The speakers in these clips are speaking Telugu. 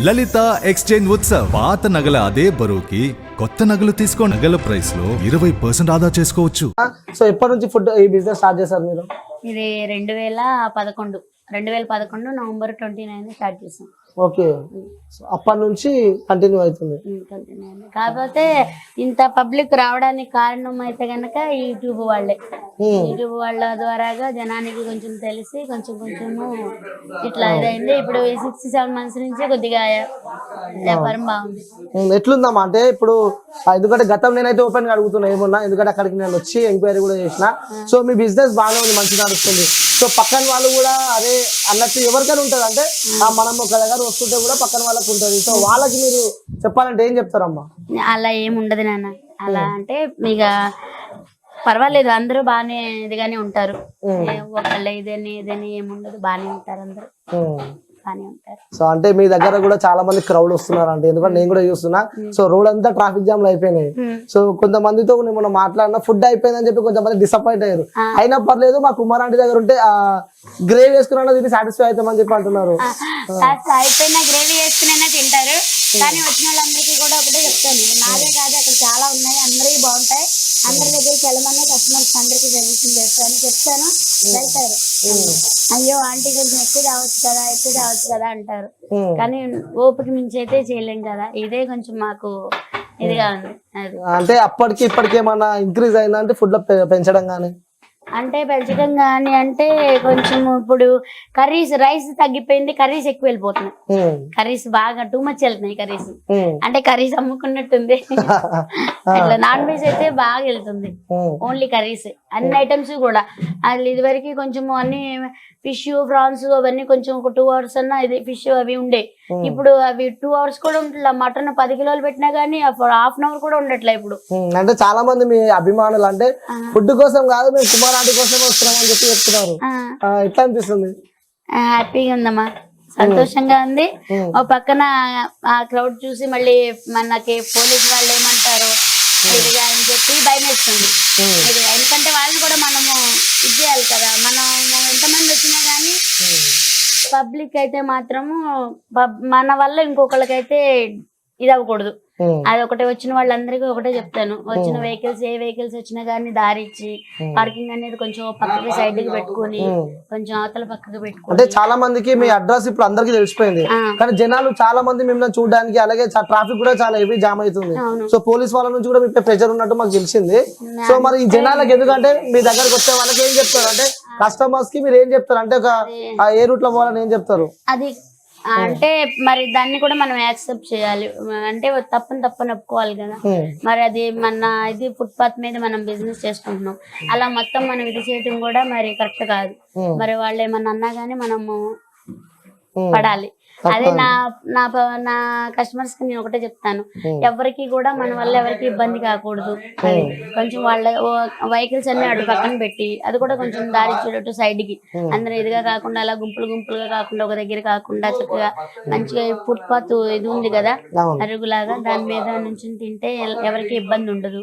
లలిత ఎక్స్చేంజ్ ఉత్సవ్ పాత నగల అదే బరువుకి కొత్త నగలు తీసుకో నగల ప్రైస్ లో 20% ఆదా చేసుకోవచ్చు. సో ఎప్పటి నుంచి ఫుడ్ ఈ బిజినెస్ స్టార్ట్ చేశారు మీరు? ఇది 2011 నవంబర్ 29 స్టార్ట్ చేసాం. ఓకే, అప్పటి నుంచి కంటిన్యూ అవుతుంది. కాకపోతే ఇంత పబ్లిక్ రావడానికి కారణం అయితే గనక యూట్యూబ్ వాళ్ళే. యూట్యూబ్ వాళ్ళ ద్వారాగా జనానికి కొంచెం తెలిసి కొంచెము ఇట్లా ఇదైంది. ఇప్పుడు 6-7 మంత్స్ నుంచి కొద్దిగా వ్యాపారం బాగుంది. ఎట్లుందమ్మా అంటే ఇప్పుడు ఎందుకంటే గతం నేనైతే ఓపెన్ గా అడుగుతున్నా ఏమన్నా, ఎందుకంటే అక్కడికి నేను వచ్చి ఎంక్వైరీ కూడా చేసిన. సో మీ బిజినెస్ బాగానే ఉంది, మంచిగా నడుస్తుంది. సో పక్కన వాళ్ళు కూడా అదే అన్నట్టు ఎవరికైనా ఉంటుంది, అంటే మనం ఒక దగ్గర వస్తుంటే కూడా పక్కన వాళ్ళకి ఉంటుంది. సో వాళ్ళకి మీరు చెప్పాలంటే ఏం చెప్తారమ్మా? అలా ఏముండదు నాన్న. అలా అంటే ఇక పర్వాలేదు, అందరూ బాగానే ఇదిగానే ఉంటారు. ఒకళ్ళ ఇదని ఏముండదు, బాగానే ఉంటారు, అందరూ బాగానే ఉంటారు. సో అంటే మీ దగ్గర కూడా చాలా మంది క్రౌడ్ వస్తున్నారు అంటే, ఎందుకంటే నేను కూడా చూస్తున్నా. సో రోడ్ అంతా ట్రాఫిక్ జామ్ అయిపోయినాయి. సో కొంతమందితో మనం మాట్లాడినా ఫుడ్ అయిపోయిందని చెప్పి కొంతమంది డిసప్పాయింట్ అయ్యారు. అయినా పర్లేదు, మా కుమార్ ఆంటీ దగ్గర ఉంటే గ్రేవీ వేసుకున్నా దీన్ని సాటిస్ఫై అవుతామని చెప్పి అంటున్నారు. అయిపోయినా గ్రేవీ వేసుకునైనా తింటారు. కానీ వచ్చిన వాళ్ళందరికీ కూడా ఒకటే చెప్తాను, నాదే కాదు అక్కడ చాలా ఉన్నాయి, అందరికీ బాగుంటాయి, అందరి దగ్గరికి వెళ్ళమని కస్టమర్స్ అందరికీ సజెషన్ చేస్తాను, చెప్తాను, వెళ్తారు. అయ్యో ఆంటీ కొంచెం ఎక్కువ రావచ్చు కదా అంటారు. కానీ ఓపిక మించి అయితే చేయలేం కదా, ఇదే కొంచెం మాకు ఇదిగా ఉంది. అది అంటే అప్పటికి ఇప్పటికి ఏమన్నా ఇంక్రీజ్ అయిందా అంటే ఫుడ్ లో పెంచడం కానీ? అంటే పెంచడం కానీ అంటే కొంచెం ఇప్పుడు కర్రీస్ రైస్ తగ్గిపోయింది, కర్రీస్ ఎక్కువ వెళ్ళిపోతున్నాయి. కర్రీస్ బాగా టూ మచ్ వెళ్తున్నాయి కర్రీస్. అంటే కర్రీస్ అమ్ముకున్నట్టుంది. అట్లా నాన్ వెజ్ అయితే బాగా వెళ్తుంది, ఓన్లీ కర్రీస్ అన్ని ఐటమ్స్ కూడా. అది ఇదివరకు కొంచెం అన్ని ఫిష్ ప్రాన్స్ అవన్నీ కొంచెం ఒక 2 hours అన్నా ఇది ఫిష్ అవి ఉండే. ఇప్పుడు అవి 2 hours కూడా ఉండట్లా. మటన్ 10 కిలోలు పెట్టినా గానీ ½ an hour కూడా ఉండట్లే ఇప్పుడు. అంటే చాలా మంది మీ అభిమానులు అంటే ఫుడ్ కోసం కాదు, మేము కుమార్ ఆంటీ కోసం వస్తున్నామని చెప్పి చెప్తున్నారు. ఎట్లా అనిపిస్తుంది? హ్యాపీగా ఉందమ్మా, సంతోషంగా ఉంది. ఓ పక్కన ఆ క్రౌడ్ చూసి మళ్ళీ మనకి పోలీసు వాళ్ళు ఏమంటారు ఇదిగా అని చెప్పి భయం వేస్తుంది. ఎందుకంటే వాళ్ళని కూడా మనము ఇది చేయాలి కదా. మనం ఎంతమంది వచ్చినా గానీ పబ్లిక్ అయితే మాత్రము మన వల్ల ఇంకొకళ్ళకైతే ఇది అవ్వకూడదు. అది ఒకటే వచ్చిన వాళ్ళందరికీ ఒకటే చెప్తాను, వచ్చిన వెహికల్స్ ఏ వెహికల్స్ వచ్చినా గానీ దారి ఇచ్చి పార్కింగ్ అనేది కొంచెం పక్కకి సైడ్ కి పెట్టుకుని కొంచెం అవతల పక్కకి పెట్టుకుని. అంటే చాలా మందికి మీ అడ్రస్ ఇప్పుడు అందరికి తెలిసిపోయింది, కానీ జనాలు చాలా మంది మిమ్మల్ని చూడడానికి, అలాగే ట్రాఫిక్ కూడా చాలా హెవీ జామ్ అవుతుంది. సో పోలీస్ వాళ్ళ నుంచి కూడా మీ ప్రెషర్ ఉన్నట్టు మాకు తెలిసింది. సో మరి ఈ జనాలకు ఎందుకంటే మీ దగ్గరకు వచ్చే వాళ్ళకి ఏం చెప్తారు అంటే, కస్టమర్స్ కి మీరు ఏం చెప్తారు అంటే ఏ రూట్ లో పోవాలని ఏం చెప్తారు? అది అంటే మరి దాన్ని కూడా మనం యాక్సెప్ట్ చేయాలి. అంటే తప్పని ఒప్పుకోవాలి కదా. మరి అది మన ఇది ఫుట్పాత్ మీద మనం బిజినెస్ చేసుకుంటున్నాం, అలా మొత్తం మనం ఇది చేయటం కూడా మరి కరెక్ట్ కాదు. మరి వాళ్ళు ఏమన్నా అన్నా గానీ మనము పడాలి. అదే నా కస్టమర్స్ కి నేను ఒకటే చెప్తాను, ఎవరికి కూడా మన వల్ల ఎవరికి ఇబ్బంది కాకూడదు. అది కొంచెం వాళ్ళ వెహికల్స్ అన్ని అటు పక్కన పెట్టి అది కూడా కొంచెం దారి చూడట్టు సైడ్ కి అందరూ ఇదిగా కాకుండా అలా గుంపులుగా కాకుండా ఒక దగ్గర కాకుండా చక్కగా మంచిగా ఫుట్పాత్ ఇది ఉంది కదా అరుగులాగా, దాని మీద నుంచి తింటే ఎవరికి ఇబ్బంది ఉండదు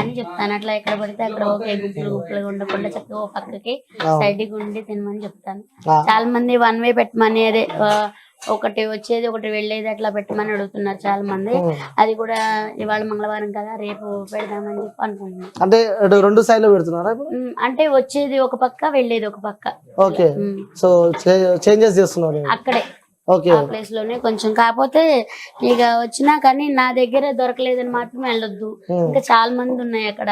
అని చెప్తాను. అట్లా ఎక్కడ పడితే అక్కడ ఓకే గుంపులుగా ఉండకుండా చక్కగా పక్కకి సైడ్ కి ఉండి తినమని చెప్తాను. చాలా మంది 1 way పెట్టమని, అదే ఒకటి వచ్చేది ఒకటి వెళ్ళేది అట్లా పెట్టమని అడుగుతున్నారు చాలా మంది. అది కూడా ఇవాళ మంగళవారం కదా, రేపు పెడదామని చెప్పి అనుకుంటున్నాం. అంటే 2 సైడ్లు పెడుతున్నారా? అంటే వచ్చేది ఒక పక్క, వెళ్ళేది ఒక పక్క. ఓకే, సో చేంజెస్ చేస్తున్నారు అక్కడే ప్లేస్ లోనే కొంచెం. కాకపోతే ఇక వచ్చినా కానీ నా దగ్గర దొరకలేదని మాత్రం వెళ్ళొద్దు, ఇంకా చాలా మంది ఉన్నాయి అక్కడ,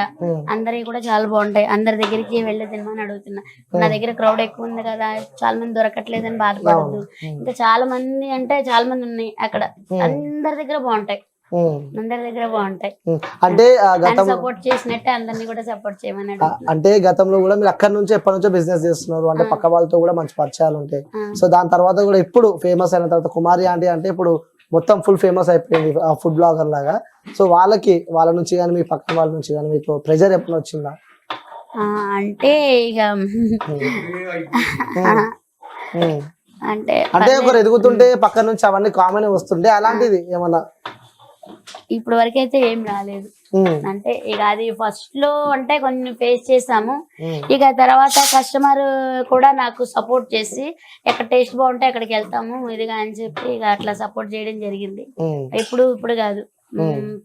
అందరి కూడా చాలా బాగుంటాయి, అందరి దగ్గరికి వెళ్ళేదని అని అడుగుతున్నా. నా దగ్గర క్రౌడ్ ఎక్కువ ఉంది కదా, చాలా మంది దొరకట్లేదని బాధపడద్దు. ఇంకా చాలా మంది అంటే చాలా మంది ఉన్నాయి అక్కడ, అందరి దగ్గర బాగుంటాయి, అందరి దగ్గర బాగుంటాయి. అంటే సపోర్ట్ చేసినట్టే అందరినీ కూడా సపోర్ట్ చేయమని. అంటే గతంలో కూడా మీరు అక్కడ నుంచి ఎప్పటి నుంచో బిజినెస్ చేస్తున్నారు, అంటే పక్క వాళ్ళతో కూడా మంచి పరిచయాలు ఉంటాయి. సో దాని తర్వాత కూడా ఇప్పుడు ఫేమస్ అయిన తర్వాత కుమారి ఆంటీ అంటే ఇప్పుడు మొత్తం ఫుల్ ఫేమస్ అయిపోయింది ఆ ఫుడ్ బ్లాగర్ లాగా. సో వాళ్ళ నుంచి కానీ మీ పక్కన వాళ్ళ నుంచి కానీ మీకు ప్రెజర్ ఎప్పుడు వచ్చిందా? అంటే ఇక అంటే ఒకరు ఎదుగుతుంటే పక్క నుంచి అవన్నీ కామన్ వస్తుంటే అలాంటిది ఏమన్నా? ఇప్పుడు వరకు అయితే ఏం రాలేదు. అంటే ఇక అది ఫస్ట్ లో అంటే కొన్ని ఫేస్ చేసాము. ఇక తర్వాత కస్టమర్ కూడా నాకు సపోర్ట్ చేసి ఎక్కడ టేస్ట్ బాగుంటే అక్కడికి వెళ్తాము ఇదిగా అని చెప్పి ఇక అట్లా సపోర్ట్ చేయడం జరిగింది. ఇప్పుడు కాదు,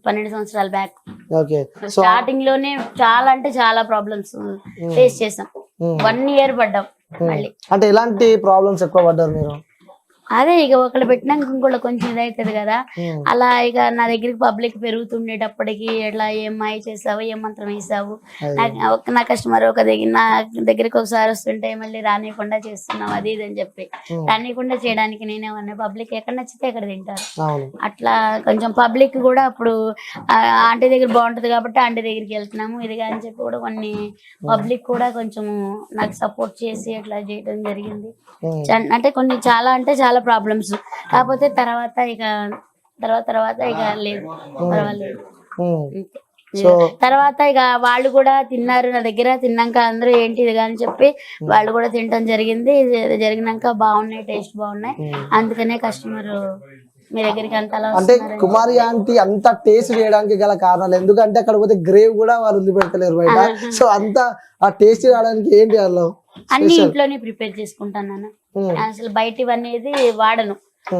12 సంవత్సరాల బ్యాక్ స్టార్టింగ్ లోనే చాలా అంటే చాలా ప్రాబ్లమ్స్ ఫేస్ చేసాం. 1 year పడ్డాం మళ్ళీ. అంటే ఎలాంటి ప్రాబ్లమ్స్ ఎక్కువ పడ్డారు మీరు? అదే ఇక ఒకళ్ళు పెట్టినాక ఇంకోళ్ళు కొంచెం ఇదవుతుంది కదా, అలా ఇక నా దగ్గరికి పబ్లిక్ పెరుగుతుండేటప్పటికి ఎట్లా ఏం మాయ చేసావు, ఏం మంత్రం వేసావు, నా కస్టమర్ నా దగ్గరికి ఒకసారి వస్తుంటే మళ్ళీ రానియకుండా చేస్తున్నావు అది ఇది అని చెప్పి రానియకుండా చేయడానికి నేనేమన్నా పబ్లిక్ ఎక్కడ నచ్చితే ఎక్కడ తింటారు. అట్లా కొంచెం పబ్లిక్ కూడా అప్పుడు ఆంటీ దగ్గర బాగుంటది కాబట్టి ఆంటీ దగ్గరికి వెళ్తున్నాము ఇదిగా అని చెప్పి కూడా కొన్ని పబ్లిక్ కూడా కొంచెం నాకు సపోర్ట్ చేసి అట్లా చేయడం జరిగింది. అంటే కొన్ని చాలా అంటే చాలా ప్రాబ్లమ్స్. కాకపోతే తర్వాత ఇక లేదు, పర్వాలేదు. తర్వాత ఇక వాళ్ళు కూడా తిన్నారు నా దగ్గర. తిన్నాక అందరూ ఏంటి ఇదిగా అని చెప్పి వాళ్ళు కూడా తినడం జరిగింది. జరిగినాక బాగున్నాయి, టేస్ట్ బాగున్నాయి, అందుకనే కస్టమర్ మీ దగ్గరికి అంత అలా. అంటే కుమారి ఆంటీ అంత టేస్ట్ చేయడానికి గల కారణాలు ఎందుకంటే అక్కడ పోతే గ్రేవ్ కూడా వాళ్ళు వదిలిపెడతలేరు బయట. సో అంత ఆ టేస్ట్ రావడానికి ఏంటి వాళ్ళు? అన్ని ఇంట్లోనే ప్రిపేర్ చేసుకుంటాను అన్న. అసలు బయటివనేది వాడను.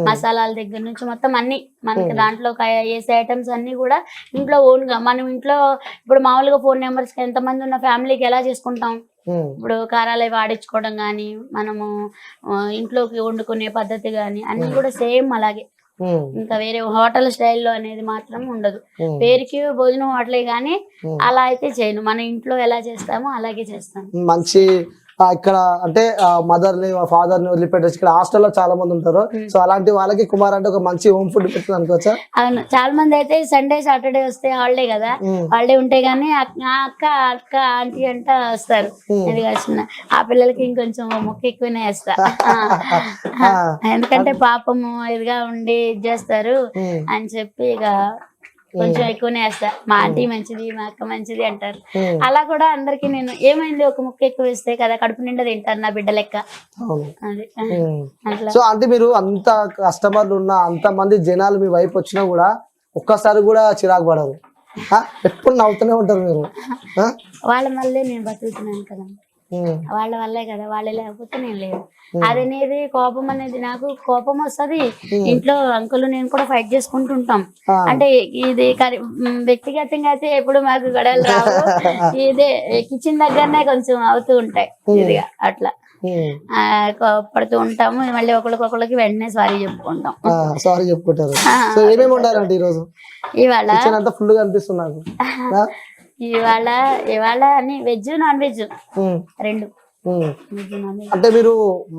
మసాలాల దగ్గర నుంచి మొత్తం అన్ని మనకి దాంట్లో వేసే ఐటమ్స్ అన్ని కూడా ఇంట్లో ఓన్ గా మనం ఇంట్లో ఇప్పుడు మామూలుగా 4 members ఎంత మంది ఉన్న ఫ్యామిలీకి ఎలా చేసుకుంటాం, ఇప్పుడు కారాలు వాడించుకోవడం గానీ మనము ఇంట్లోకి వండుకునే పద్ధతి గానీ అన్ని కూడా సేమ్ అలాగే. ఇంకా వేరే హోటల్ స్టైల్లో అనేది మాత్రం ఉండదు. పేరుకి భోజనం హోటలే గానీ అలా అయితే చేయను. మన ఇంట్లో ఎలా చేస్తామో అలాగే చేస్తాను. మంచి ఇక్కడ అంటే మదర్ ని ఫాదర్ ని వదిలిపెట్టేసి ఇక్కడ హాస్టల్లో చాలా మంది ఉంటారు. సో అలాంటి వాళ్ళకి కుమార్ అంటే ఒక మంచి హోమ్ ఫుడ్ పెడుతుంది అనుకోవచ్చా? అవును, చాలా మంది అయితే సండే సాటర్డే వస్తే హాలిడే కదా, హాలిడే ఉంటే గానీ అక్క అక్క ఆంటీ అంట వస్తారు. ఇది వచ్చిన ఆ పిల్లలకి ఇంకొంచెం మొక్క ఎక్కువనే వేస్తా. ఎందుకంటే పాపము ఇదిగా ఉండి ఇది చేస్తారు అని చెప్పి ఇక కొంచెం ఎక్కువనే వేస్తా. మా ఆంటీ మంచిది, మా అక్క మంచిది అంటారు. అలా కూడా అందరికి నేను ఏమైంది ఒక ముక్క ఎక్కువ వేస్తే కదా కడుపు నిండా తింటారు నా బిడ్డ లెక్క. సో అంటే మీరు అంత కస్టమర్లు ఉన్న అంత మంది జనాలు మీ వైపు వచ్చినా కూడా ఒక్కసారి కూడా చిరాకు పడరు, ఎప్పుడు నవ్వుతూనే ఉంటారు మీరు. వాళ్ళ వల్లే నేను బతుకుతున్నాను కదా, వాళ్ళ వల్లే కదా, వాళ్ళే లేకపోతే నేను లేదు. అదనేది కోపం అనేది నాకు కోపం వస్తుంది. ఇంట్లో అంకుల్ నేను కూడా ఫైట్ చేసుకుంటుంటాం. అంటే ఇది వ్యక్తిగతంగా అయితే ఎప్పుడు మాకు గొడవలు రావు. ఇదే కిచెన్ దగ్గరనే కొంచెం అవుతూ ఉంటాయి ఇదిగా అట్లా పడుతూ ఉంటాము. మళ్ళీ ఒకళ్ళకి వెంటనే సారీ చెప్పుకుంటాం. సారీ చెప్పుకుంటారు. ఏమేమి ఉండాలంటే ఈరోజు ఇవాళ ఫుల్ గా అనిపిస్తుంది ఇవాళ అని వెజ్ నాన్ వెజ్ రెండు. అంటే మీరు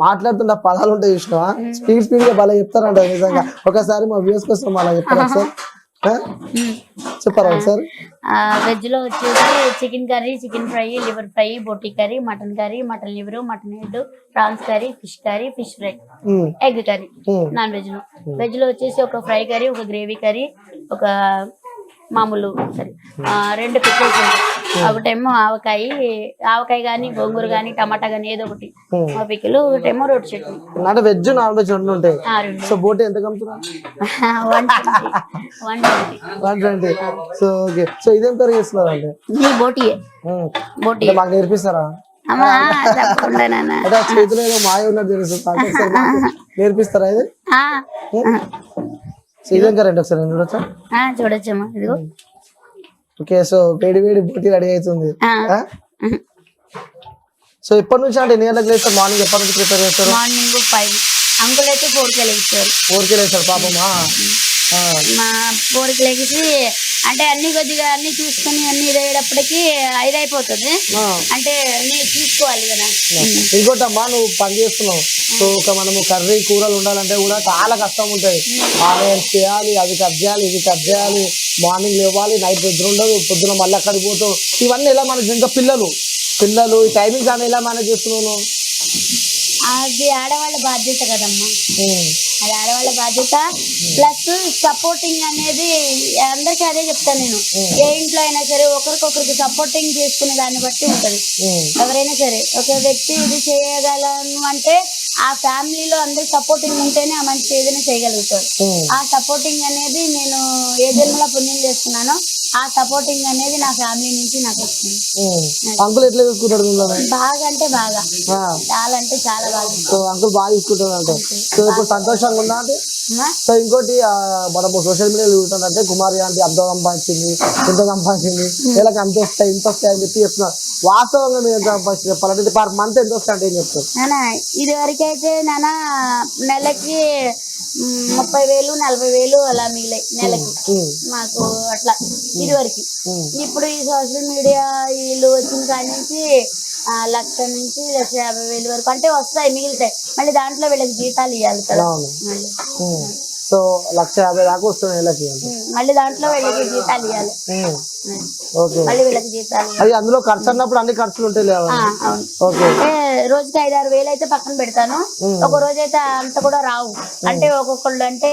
మాట్లాడుతున్న పదాలు ఉంటాయి చూసినావా, స్పీడ్ గా బాగా చెప్తారంట నిజంగా. ఒకసారి మా వ్యూస్ కోసం అలా చెప్తారా సార్? చెప్పారా సార్? వెజ్ లో వచ్చేసి chicken curry, chicken fry, liver fry, boti curry, mutton curry, mutton liver, mutton head, prawns curry, fish fry, egg curry. Non veg లో వచ్చేసి ఒక ఫ్రై కర్రీ, ఒక గ్రేవీ కర్రీ, ఒక మామూలు కర్రీ, 2 పిక్కల్స్. ఒకటేమో ఆవకాయ కానీ గోంగూర కానీ టమాటా కానీ ఏదో ఒకటి పిక్కలు, ఒకటేమో రోటి చట్నీ. అంటే వెజ్ నాన్ వెజ్ రెండు ఉంటాయి. సో బోటీ ఎంత కమ్ముతున్నా? 120. So okay. సో ఇదేం కర్రీ చేస్తున్నారు అంటే? బోటీ మాకు నేర్పిస్తారా? చేతిలో ఏదో మాయ ఉన్నట్టు తెలుస్తుంది, నేర్పిస్తారా ఇది? ఇదేం కర్రీ ఒకసారి చూడొచ్చా? చూడొచ్చమ్మా, ఇదిగో. ఓకే. సో వేడి బోటీ రెడీ అవుతుంది. సో ఎప్పటి నుంచి అంటే ఎన్ని గంటలకు లేస్తారు? మార్నింగ్ ఎప్పటి నుంచి ప్రిపేర్ చేస్తారు? మార్నింగ్ 5. అంకుల్ అయితే 4కి లేస్తారు. 4కి లేస్తారు పాపం. మా 4కి లేచి అంటే అన్ని కొద్దిగా అన్ని చూసుకొని అన్ని ఇదయ్యేటప్పటికి 5 అయిపోతుంది. అంటే అన్ని చూసుకోవాలి కదా. ఇంకోటమ్మా, నువ్వు పని చేస్తున్నావు. సో మనము కర్రీ కూరలు ఉండాలంటే కూడా చాలా కష్టం ఉంటాయి. ఆనియన్స్ చేయాలి, అది కట్ చేయాలి, ఇది కట్ చేయాలి, మార్నింగ్ లేవాలి, నైట్ నిద్ర ఉండదు, పొద్దున మళ్ళీ అక్కడికి పోతావు. ఇవన్నీ ఎలా మేనేజ్? ఇంకా పిల్లలు ఈ టైమింగ్ కానీ ఎలా మేనేజ్ చేస్తున్నావు? అది ఆడవాళ్ళ బాధ్యత కదమ్మా, అది ఆడవాళ్ళ బాధ్యత. ప్లస్ సపోర్టింగ్ అనేది అందరికీ అదే చెప్తాను నేను. ఏ ఇంట్లో అయినా సరే ఒకరికొకరికి సపోర్టింగ్ చేసుకునే దాన్ని బట్టి ఉంటది. ఎవరైనా సరే ఒక వ్యక్తి ఇది చేయగలను అంటే ఆ ఫ్యామిలీలో అందరు సపోర్టింగ్ ఉంటేనే ఆ మనిషి ఏదైనా చేయగలుగుతారు. ఆ సపోర్టింగ్ అనేది నేను ఏ జన్మలో పుణ్యం చేస్తున్నానో ఆ సపోర్టింగ్ అనేది నా ఫ్యామిలీ నుంచి నాకు వస్తుంది. అంకుల్ ఎట్లా చూసుకుంటాడు మిమ్మల్ని? బాగా అంటే బాగా, చాలా అంటే చాలా బాగా. సో అంకుల్ బాగా చూసుకుంటాడు అంటే. సో ఇప్పుడు సంతోషంగా ఉందా అంటే? సో ఇంకోటి మనము సోషల్ మీడియాలో చూస్తుంటే కుమారి అంటే అంత సంపాదించింది, ఎంత సంపాదించింది, వీళ్ళకి అంత వస్తాయి ఇంత వస్తాయి అని చెప్పి చెప్తున్నారు. వాస్తవంగా మీరు ఎంత సంపాదించి చెప్పాలంటే పర్ మంత్ ఎంత వస్తాయి అంటే ఏం చెప్తారు? నానా ఇది వరకు అయితే నానా నెలకి 30,000 40,000 అలా మిగిలాయి నెలకి మాకు అట్లా ఇది వరకు. ఇప్పుడు ఈ సోషల్ మీడియా వీళ్ళు వచ్చిన కాడి నుంచి 1,00,000 నుంచి 1,50,000 వరకు అంటే వస్తాయి, మిగులుతాయి. మళ్ళీ దాంట్లో వీళ్ళకి జీతాలు ఇవ్వాలి కదా మళ్ళీ. సో 1,50,000 దాకా వస్తున్నాయి నెలకి. మళ్ళీ దాంట్లో వీళ్ళకి జీతాలు ఇవ్వాలి. ఓకే, మళ్ళీ వీళ్ళకి జీతాలు అది అందులో ఖర్చు అన్నప్పుడు అన్ని ఖర్చులు ఉంటాయి లేవా? అవును. ఓకే, అంటే రోజుకి 5-6 వేలు అయితే పక్కన పెడతాను. ఒక రోజు అయితే అంత కూడా రావు. అంటే ఒక్కొక్కళ్ళు అంటే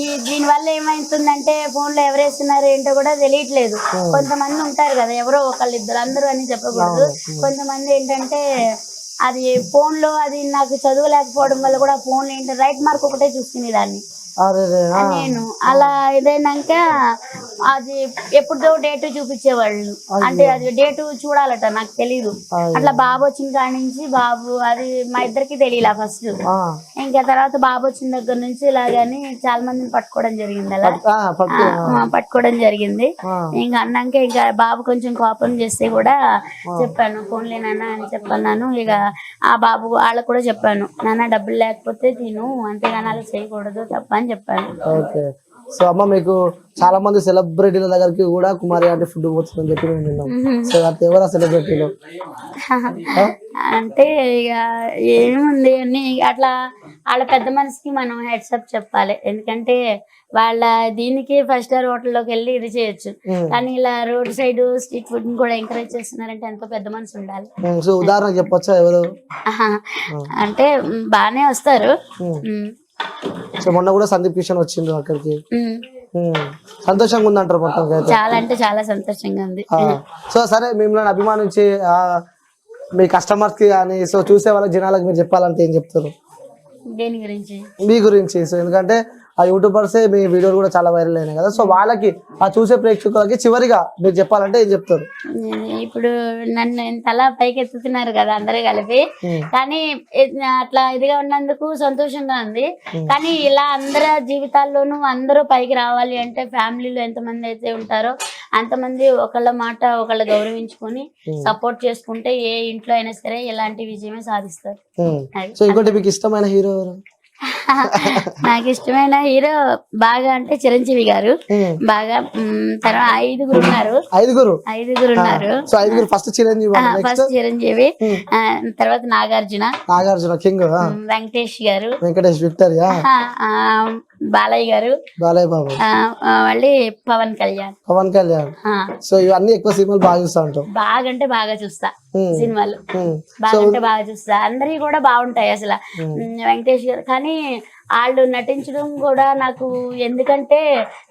ఈ దీని వల్ల ఏమైతుందంటే ఫోన్ లో ఎవరు వేస్తున్నారు ఏంటో కూడా తెలియట్లేదు. కొంతమంది ఉంటారు కదా, ఎవరో ఒకళ్ళు ఇద్దరు, అందరూ అని చెప్పకూడదు. కొంతమంది ఏంటంటే అది ఫోన్ లో అది నాకు చదువు లేకపోవడం వల్ల కూడా ఫోన్ లో ఏంటంటే రైట్ మార్క్ ఒకటే చూసుకునేదాన్ని నేను. అలా ఏదైనాక అది ఎప్పుడుదో డేట్ చూపించేవాళ్ళు, అంటే అది డేట్ చూడాలట, నాకు తెలీదు. అట్లా బాబు వచ్చిన కాడి నుంచి బాబు అది మా ఇద్దరికి తెలియలా ఫస్ట్. ఇంకా తర్వాత బాబు వచ్చిన దగ్గర నుంచి ఇలాగని చాలా మందిని పట్టుకోవడం జరిగింది. అలా పట్టుకోవడం జరిగింది. ఇంకా అన్నాక ఇంకా బాబు కొంచెం కోపం చేస్తే కూడా చెప్పాను, ఫోన్లేనా అని చెప్పన్నాను. ఇక ఆ బాబు వాళ్ళకు కూడా చెప్పాను, నాన్న డబ్బులు లేకపోతే తిను, అంతేగాని అలా చేయకూడదు తప్ప అని చెప్పాను. ఓకే, సో అమ్మ మీకు చాలా మంది సెలబ్రిటీల దగ్గరికి కూడా కుమారి అంటే ఫుడ్ పోతుందని చెప్పి మేము విన్నాం. సో అది ఎవరా సెలబ్రిటీలు? అంటే ఇక ఏముంది అని అట్లా వాళ్ళ పెద్ద మనిషికి మనం హెడ్సప్ చెప్పాలి. ఎందుకంటే వాళ్ళ దీనికి 5 స్టార్ హోటల్లోకి వెళ్ళి ఇది చేయొచ్చు, కానీ ఇలా రోడ్ సైడ్ స్ట్రీట్ ఫుడ్ కూడా ఎంకరేజ్ చేస్తున్నారంటే ఎంతో పెద్ద మనసు ఉండాలి. సో ఉదాహరణ చెప్పొచ్చా ఎవరు? అంటే బానే వస్తారు. సో మొన్న కూడా సందీప్ కిషన్ వచ్చిండ్రు అక్కడికి, సంతోషంగా ఉంది అంటారు మొత్తం? చాలా అంటే చాలా సంతోషంగా ఉంది. సో సరే, మిమ్మల్ని అభిమానించి మీ కస్టమర్స్ కి కానీ సో చూసే వాళ్ళ జనాలకు మీరు చెప్పాలంటే ఏం చెప్తారు? దేని గురించి? మీ గురించి. సో ఎందుకంటే ఆ యూట్యూబర్సే మీ వీడియోలు కూడా చాలా వైరల్ అయినాయి కదా, సో వాళ్ళకి ఆ చూసే ప్రేక్షకులకి చివరిగా మీరు చెప్పాలంటే ఏం చెప్తారు? ఇప్పుడు నన్ను ఇంతలా పైకి ఎత్తుతున్నారు కదా అందరూ కలిపి, కానీ అట్లా ఇదిగా ఉన్నందుకు సంతోషంగా ఉంది. కానీ ఇలా అందరి జీవితాల్లోనూ అందరూ పైకి రావాలి అంటే ఫ్యామిలీలో ఎంతమంది అయితే ఉంటారో అంతమంది ఒకళ్ళ మాట ఒకళ్ళు గౌరవించుకొని సపోర్ట్ చేసుకుంటే ఏ ఇంట్లో అయినా సరే ఇలాంటి విజయమే సాధిస్తారు. సో ఇంకోటి మీకు ఇష్టమైన హీరో ఎవరు? నాకు ఇష్టమైన హీరో బాగా అంటే చిరంజీవి గారు బాగా. తర్వాత 5 ఉన్నారు. 5 ఉన్నారు. సో 5 ఫస్ట్ చిరంజీవి, తర్వాత నాగార్జున కింగ్, వెంకటేష్ గారు, విక్టరియా, బాలయ్య గారు, బాలయ్య బాబు, మళ్ళీ పవన్ కళ్యాణ్. సో ఇవన్నీ ఎక్కువ సినిమాలు బాగా చూస్తా ఉంటాం. బాగా అంటే బాగా చూస్తా సినిమాలు, బాగా అంటే బాగా చూస్తా. అందరివి కూడా బాగుంటాయి అసలు. వెంకటేష్ గారు కానీ వాళ్ళు నటించడం కూడా నాకు, ఎందుకంటే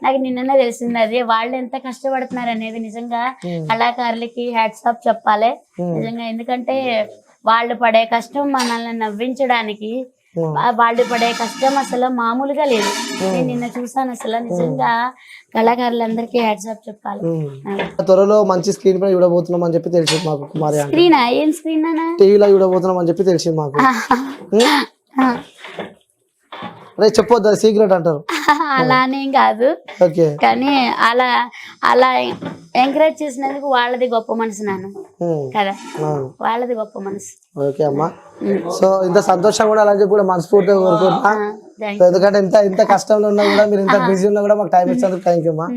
నాకు నిన్ననే తెలిసింది అది వాళ్ళు ఎంత కష్టపడుతున్నారు అనేది. నిజంగా కళాకారులకి హ్యాట్స్ ఆఫ్ చెప్పాలి నిజంగా. ఎందుకంటే వాళ్ళు పడే కష్టం మనల్ని నవ్వించడానికి, వాళ్ళు పడే కష్టం అసలు మామూలుగా లేదు. నేను నిన్న చూసాను అసలు. నిజంగా కళాకారులందరికీ హ్యాట్స్ ఆఫ్ చెప్పాలి. త్వరలో మంచి స్క్రీన్ పై చూడబోతున్నాం అని చెప్పి తెలిసింది మాకు. కుమారి స్క్రీనా? ఏం స్క్రీన్ అన్నా? టీవీలో చూడబోతున్నాం అని చెప్పి తెలిసింది మాకు. చెప్పొద్దు, సీక్రెట్ అంటారు. అలానేం కాదు, కానీ అలా ఎంకరేజ్ చేసినందుకు వాళ్ళది గొప్ప మనసు నాన్న కదా, వాళ్ళది గొప్ప మనసు. ఓకే అమ్మా, సో ఇంత సంతోషం కూడా అలాగే కూడా మనస్ఫూర్తిగా కోరుకుంటున్నా. ఎందుకంటే ఇంత కష్టంలో ఉన్నా కూడా మీరు ఇంత బిజీ ఉన్నా కూడా మాకు టైం ఇచ్చినందుకు థ్యాంక్ యూ అమ్మా.